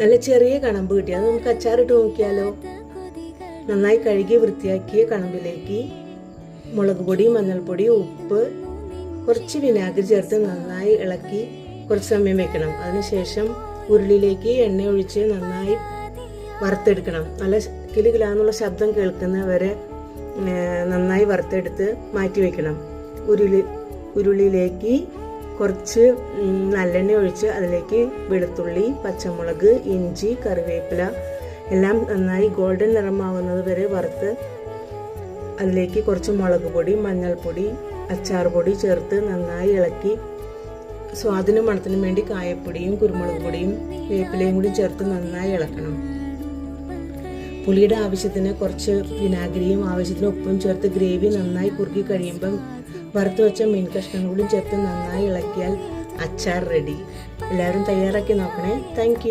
നല്ല ചെറിയ കണമ്പ് കിട്ടി. അത് നമുക്ക് അച്ചാറിട്ട് നോക്കിയാലോ. നന്നായി കഴുകി വൃത്തിയാക്കിയ കണമ്പിലേക്ക് മുളക് പൊടി, മഞ്ഞൾപ്പൊടി, ഉപ്പ്, കുറച്ച് വിനാഗിരി ചേർത്ത് നന്നായി ഇളക്കി കുറച്ച് സമയം വെക്കണം. അതിനുശേഷം ഉരുളിയിലേക്ക് എണ്ണ ഒഴിച്ച് നന്നായി വറുത്തെടുക്കണം. നല്ല കിലുകിലാന്നുള്ള ശബ്ദം കേൾക്കുന്നവരെ നന്നായി വറുത്തെടുത്ത് മാറ്റി വെക്കണം. ഉരുളിയിലേക്ക് കുറച്ച് നല്ലെണ്ണ ഒഴിച്ച് അതിലേക്ക് വെളുത്തുള്ളി, പച്ചമുളക്, ഇഞ്ചി, കറിവേപ്പില എല്ലാം നന്നായി ഗോൾഡൻ നിറമാവുന്നത് വരെ വറുത്ത് അതിലേക്ക് കുറച്ച് മുളക് പൊടി, മഞ്ഞൾപ്പൊടി, അച്ചാർ പൊടി ചേർത്ത് നന്നായി ഇളക്കി സ്വാദിനും മണത്തിനും വേണ്ടി കായപ്പൊടിയും കുരുമുളക് പൊടിയും വേപ്പിലയും കൂടി ചേർത്ത് നന്നായി ഇളക്കണം. പുളിയുടെ ആവശ്യത്തിന് കുറച്ച് വിനാഗിരിയും ആവശ്യത്തിന് ഉപ്പും ചേർത്ത് ഗ്രേവി നന്നായി കുറുക്കി കഴിയുമ്പം വറുത്ത് വെച്ച മീൻ കഷ്ണങ്ങൾ കൂടി ചേർത്ത് നന്നായി ഇളക്കിയാൽ അച്ചാർ റെഡി. എല്ലാവരും തയ്യാറാക്കി നോക്കണേ. താങ്ക്